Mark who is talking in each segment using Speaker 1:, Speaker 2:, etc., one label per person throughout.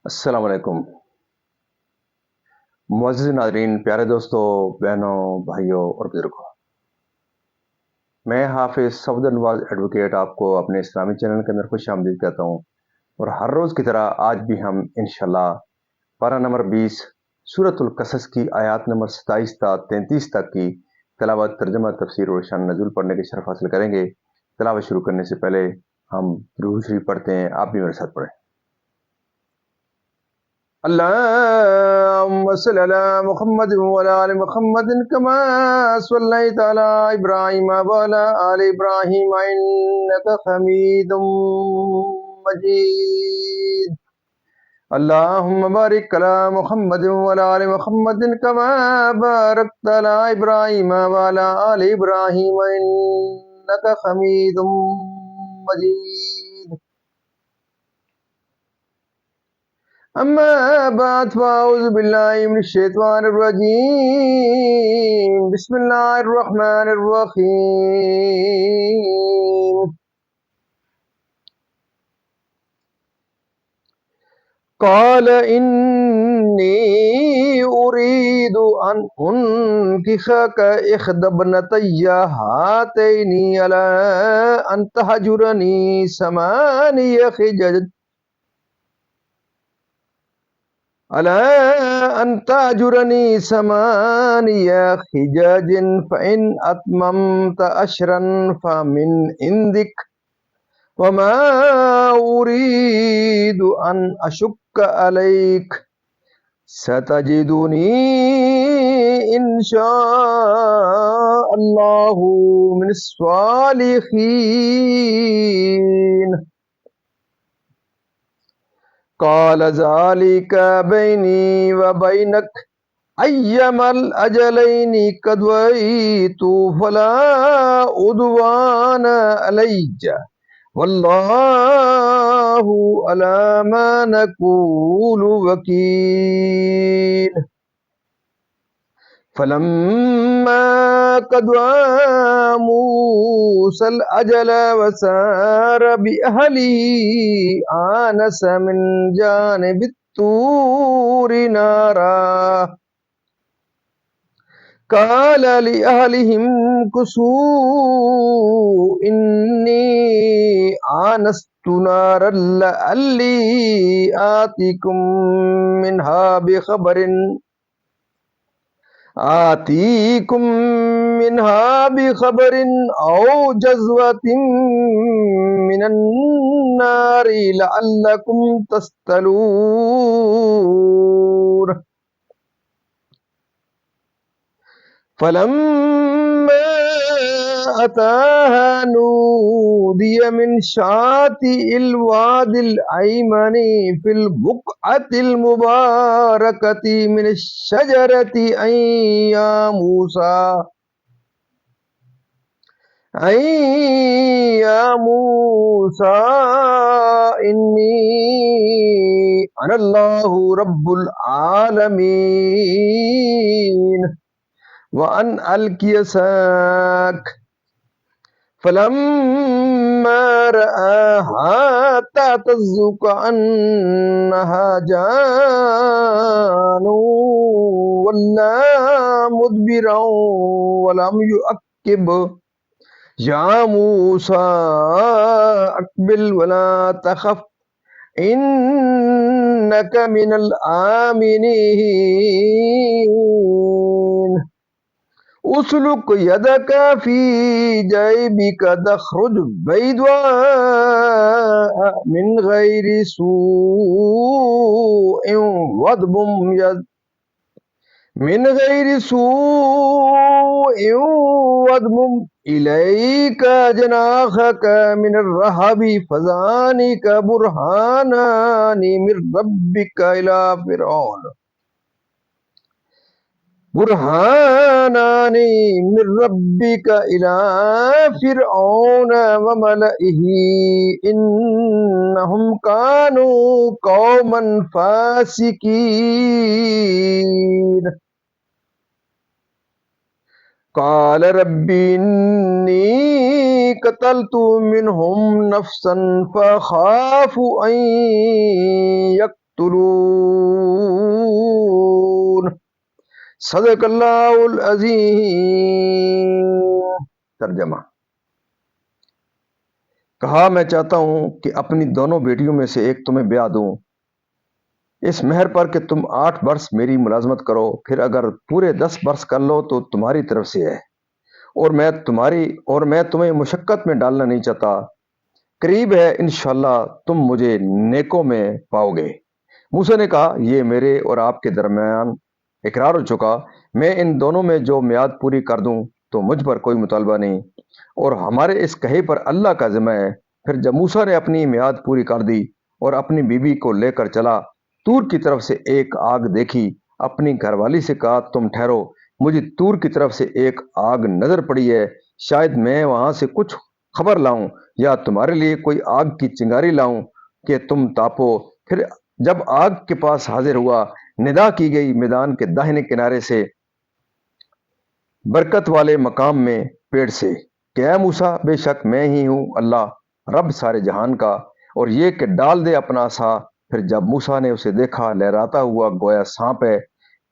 Speaker 1: السلام علیکم معزز ناظرین، پیارے دوستوں، بہنوں، بھائیوں اور بزرگوں، میں حافظ صفدر نواز ایڈوکیٹ آپ کو اپنے اسلامی چینل کے اندر خوش آمدید کہتا ہوں، اور ہر روز کی طرح آج بھی ہم انشاءاللہ پارہ نمبر 20 سورۃ القصص کی آیات نمبر 27 تا 33 تک کی تلاوت، ترجمہ، تفسیر اور شان نزول پڑھنے کے شرف حاصل کریں گے۔ تلاوت شروع کرنے سے پہلے ہم درود شریف پڑھتے ہیں، آپ بھی میرے ساتھ پڑھیں۔ اللهم صل على محمد وعلى آل محمد كما صليت على إبراهيم وعلى آل إبراهيم إنك حميد مجيد. اللهم بارك على محمد وعلى آل محمد كما باركت على إبراهيم وعلى آل إبراهيم إنك حميد مجيد. أما بعد فأعوذ بالله من الشيطان الرجيم. بسم الله الرحمن الرحيم. قال إني أريد أن أنكحك إحدى ابنتي هاتين على أن تهجرني 8 حجج فإن أتممت 10 فمن عندك وما أريد أن أشق عليك ستجدني إن شاء الله من الصالحين. قال ذلك بيني وبينك أيما الأجلين قضيت فلا عدوان علي والله على ما نقول وكيل. فلما قضى موسى الأجل وسار بأهله آنس من جانب الطور نارا قال لأهلهم كثوا إني آنست نارا لعلي آتيكم منها بخبر أو جزوة من النار لعلكم تصطلون. فلما أتاها نودي من شاطئ الوادي الأيمن في البقعة المباركة من الشجرة أي يا موسى إني أنا الله رب العالمين وأن ألقي عصاك فلما رآها تهتز كأنها جان ولا مدبرا ولم يعقب يا موسى أقبل ولا تخف إنك من الآمنين. أسلك يدك في جيبك تخرج بيضاء من غير سوء واضمم إليك جناحك من الرهب فذلك برهانان من ربك إلى فرعون وملئه إنهم كانوا قوما فاسقين. قال رب إني قتلت منهم نفسا فأخاف أن تقتلون صدق اللہ العظیم۔ ترجمہ: کہا میں چاہتا ہوں کہ اپنی دونوں بیٹیوں میں سے ایک تمہیں بیاہ دوں، اس مہر پر کہ تم 8 برس میری ملازمت کرو، پھر اگر پورے 10 برس کر لو تو تمہاری طرف سے ہے، اور میں تمہیں مشقت میں ڈالنا نہیں چاہتا۔ قریب ہے انشاءاللہ تم مجھے نیکوں میں پاؤ گے۔ موسیٰ نے کہا یہ میرے اور آپ کے درمیان اقرار ہو چکا، میں ان دونوں میں جو میعاد پوری کر دوں تو مجھ پر کوئی مطالبہ نہیں، اور ہمارے اس کہے پر اللہ کا ذمہ ہے۔ پھر جب موسیٰ نے اپنی میعاد پوری کر دی اور اپنی بیوی کو لے کر چلا، طور کی طرف سے ایک آگ دیکھی، اپنی گھر والی سے کہا تم ٹھہرو، مجھے طور کی طرف سے ایک آگ نظر پڑی ہے، شاید میں وہاں سے کچھ خبر لاؤں یا تمہارے لیے کوئی آگ کی چنگاری لاؤں کہ تم تاپو۔ پھر جب آگ کے پاس حاضر ہوا، ندا کی گئی میدان کے داہنے کنارے سے، برکت والے مقام میں پیڑ سے، کہ اے موسیٰ بے شک میں ہی ہوں اللہ رب سارے جہان کا، اور یہ کہ ڈال دے اپنا عصا۔ پھر جب موسیٰ نے اسے دیکھا لہراتا ہوا گویا سانپ ہے،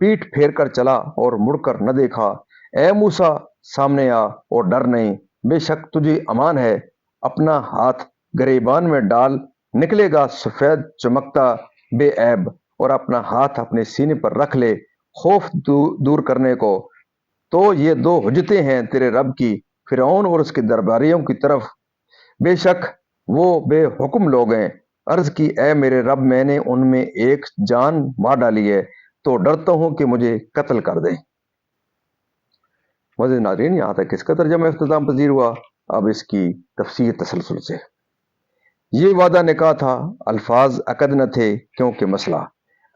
Speaker 1: پیٹھ پھیر کر چلا اور مڑ کر نہ دیکھا۔ اے موسیٰ سامنے آ اور ڈر نہیں، بے شک تجھے امان ہے، اپنا ہاتھ گریبان میں ڈال، نکلے گا سفید چمکتا بے عیب، اور اپنا ہاتھ اپنے سینے پر رکھ لے خوف دور کرنے کو۔ تو یہ 2 حجتیں ہیں تیرے رب کی فرعون اور اس کے درباریوں کی طرف، بے شک وہ بے حکم لوگ ہیں۔ عرض کی اے میرے رب میں نے ان میں ایک جان مار ڈالی ہے تو ڈرتا ہوں کہ مجھے قتل کر دیں۔ معزز ناظرین، یہاں تک اس کا ترجمہ اختتام پذیر ہوا، اب اس کی تفسیر تسلسل سے۔ یہ وعدہ نکاح تھا، الفاظ عقد نہ تھے کیونکہ مسئلہ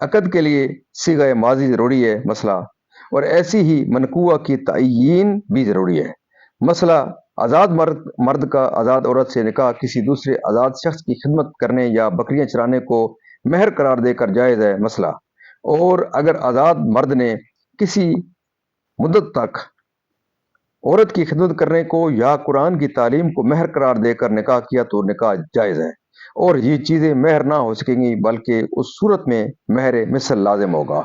Speaker 1: عقد کے لیے صیغہ ماضی ضروری ہے مسئلہ، اور ایسی ہی منقوع کی تعیین بھی ضروری ہے مسئلہ۔ آزاد مرد کا آزاد عورت سے نکاح کسی دوسرے آزاد شخص کی خدمت کرنے یا بکریاں چرانے کو مہر قرار دے کر جائز ہے مسئلہ، اور اگر آزاد مرد نے کسی مدت تک عورت کی خدمت کرنے کو یا قرآن کی تعلیم کو مہر قرار دے کر نکاح کیا تو نکاح جائز ہے، اور یہ چیزیں مہر نہ ہو سکیں گی بلکہ اس صورت میں مہر مثل لازم ہوگا،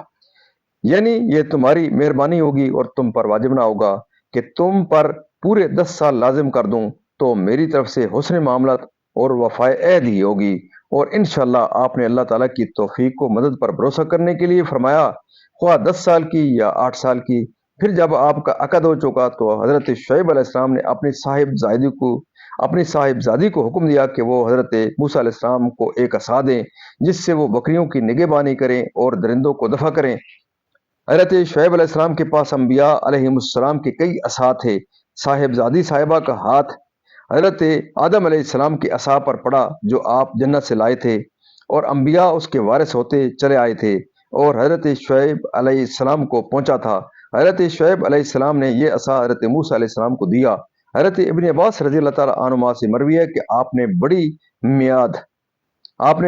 Speaker 1: یعنی یہ تمہاری مہربانی ہوگی اور تم پر واجب نہ ہوگا کہ تم پر پورے 10 سال لازم کر دوں، تو میری طرف سے حسن معاملات اور وفائے عہد ہی ہوگی، اور انشاءاللہ آپ نے اللہ تعالیٰ کی توفیق کو مدد پر بھروسہ کرنے کے لیے فرمایا، خواہ 10 سال کی یا 8 سال کی۔ پھر جب آپ کا عقد ہو چکا تو حضرت شعیب علیہ السلام نے اپنی صاحبزادی کو حکم دیا کہ وہ حضرت موسیٰ علیہ السلام کو ایک عصا دیں جس سے وہ بکریوں کی نگہبانی کریں اور درندوں کو دفع کریں۔ حضرت شعیب علیہ السلام کے پاس انبیاء علیہ السلام کے کئی عصا تھے۔ صاحبزادی صاحبہ کا ہاتھ حضرت آدم علیہ السلام کے عصا پر پڑا جو آپ جنت سے لائے تھے، اور انبیاء اس کے وارث ہوتے چلے آئے تھے، اور حضرت شعیب علیہ السلام کو پہنچا تھا۔ حضرت شعیب علیہ السلام نے یہ عصا حضرت موسیٰ علیہ السلام کو دیا۔ حضرت ابن عباس رضی اللہ تعالیٰ عنہما سے مروی ہے کہ آپ نے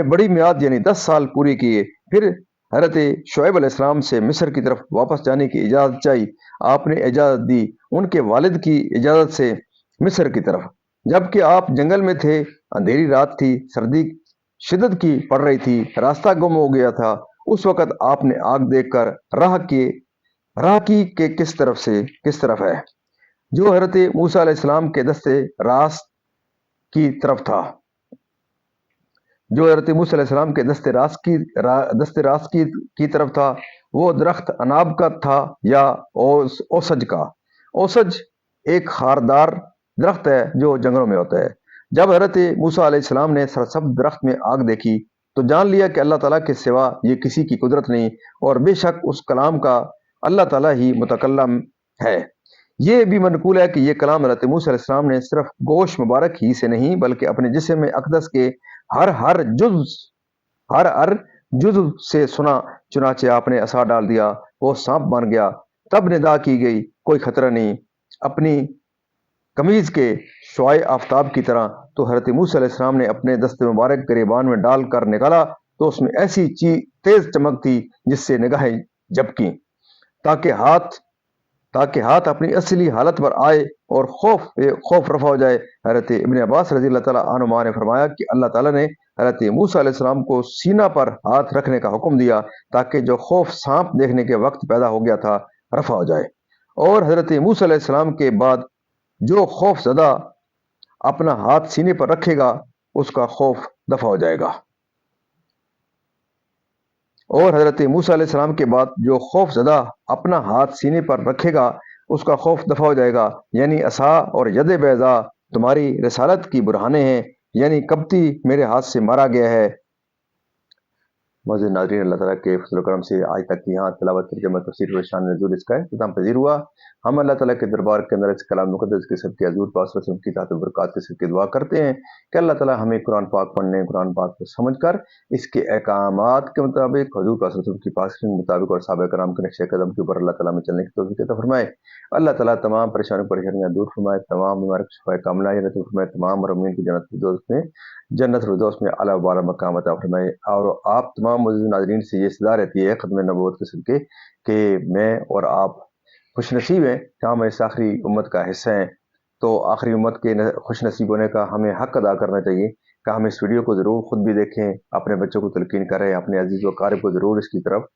Speaker 1: بڑی میعاد یعنی 10 سال پوری کیے، پھر حضرت شعیب علیہ السلام سے مصر کی طرف واپس جانے کی اجازت چاہی، آپ نے اجازت دی، ان کے والد کی اجازت سے مصر کی طرف، جبکہ آپ جنگل میں تھے، اندھیری رات تھی، سردی شدت کی پڑ رہی تھی، راستہ گم ہو گیا تھا۔ اس وقت آپ نے آگ دیکھ کر راہ کی کہ کس طرف ہے، جو حضرت موسیٰ علیہ السلام کے دست راست کی طرف تھا، وہ درخت اناب کا تھا یا اوسج کا۔ اوسج ایک خاردار درخت ہے جو جنگلوں میں ہوتا ہے۔ جب حضرت موسیٰ علیہ السلام نے سرسبز درخت میں آگ دیکھی تو جان لیا کہ اللہ تعالیٰ کے سوا یہ کسی کی قدرت نہیں، اور بے شک اس کلام کا اللہ تعالیٰ ہی متکلم ہے۔ یہ بھی منقول ہے کہ یہ کلام حضرت موسیٰ علیہ السلام نے صرف گوشت مبارک ہی سے نہیں بلکہ اپنے جسم میں اقدس کے ہر جزو سے سنا، چنانچہ آپ نے عصا ڈال دیا، وہ سانپ بن گیا۔ تب ندا کی گئی، کوئی خطرہ نہیں، اپنی قمیض کے شعاع آفتاب کی طرح۔ تو حضرت موسیٰ علیہ السلام نے اپنے دست مبارک گریبان میں ڈال کر نکالا تو اس میں ایسی تیز چمک تھی جس سے نگاہیں جھپکیں، تاکہ ہاتھ اپنی اصلی حالت پر آئے اور خوف رفع ہو جائے۔ حضرت ابن عباس رضی اللہ تعالیٰ عنہما نے فرمایا کہ اللہ تعالیٰ نے حضرت موسیٰ علیہ السلام کو سینہ پر ہاتھ رکھنے کا حکم دیا تاکہ جو خوف سانپ دیکھنے کے وقت پیدا ہو گیا تھا رفع ہو جائے، اور حضرت موسیٰ علیہ السلام کے بعد جو خوف زدہ اپنا ہاتھ سینے پر رکھے گا اس کا خوف دفع ہو جائے گا، اور حضرت موسیٰ علیہ السلام کے بعد جو خوف زدہ اپنا ہاتھ سینے پر رکھے گا اس کا خوف دفع ہو جائے گا۔ یعنی عصا اور ید بیضا تمہاری رسالت کی برہانے ہیں، یعنی کبتی میرے ہاتھ سے مارا گیا ہے۔ معزز ناظرین، اللہ تعالیٰ کے فضل و کرم سے آج تک کی یہاں تلاوت ترجمہ تفسیر و شان نزول اس کا اختتام پذیر ہوا۔ ہم اللہ تعالیٰ کے دربار کے اندر اس کلام مقدس کے صدقے حضور پاک صلی اللہ علیہ وسلم کی ذات و برکات کے صدقے دعا کرتے ہیں کہ اللہ تعالیٰ ہمیں قرآن پاک پڑھنے، قرآن پاک کو سمجھ کر اس کے احکامات کے مطابق حضور پاک صلی اللہ علیہ وسلم کی پاک کے مطابق اور صحابہ کرام کے نقش قدم کے اوپر اللہ تعالیٰ میں چلنے کی توفیق عطا فرمائے۔ اللہ تعالیٰ تمام پریشانیاں دور فرمائے، تمام بیماری کو شفائے کاملہ عطا فرمائے، تمام مرحومین کی جنت الفردوس میں اعلیٰ و بالا مقام عطا فرمائے۔ اور آپ تمام معزز ناظرین سے یہ صدا رہتی ہے ختم نبوت کے صدقے کہ میں اور آپ خوش نصیب ہیں کہ ہم اس آخری امت کا حصہ ہیں، تو آخری امت کے خوش نصیب ہونے کا ہمیں حق ادا کرنا چاہیے کہ ہم اس ویڈیو کو ضرور خود بھی دیکھیں، اپنے بچوں کو تلقین کریں، اپنے عزیز و اقارب کو ضرور اس کی طرف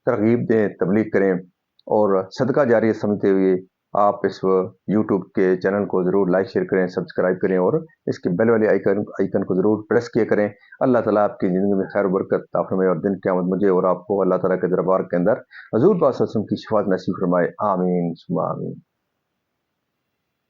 Speaker 1: ترغیب دیں، تبلیغ کریں، اور صدقہ جاریہ سمجھتے ہوئے آپ اس یوٹیوب کے چینل کو ضرور لائک شیئر کریں، سبسکرائب کریں، اور اس کے بیل والے آئیکن کو ضرور پریس کیا کریں۔ اللہ تعالیٰ آپ کی زندگی میں خیر و برکت عطا فرمائے، اور دن قیامت مجھے اور آپ کو اللہ تعالیٰ کے دربار کے اندر حضور پاک صلی اللہ علیہ وسلم کی شفاعت نصیب فرمائے۔ آمین ثم آمین۔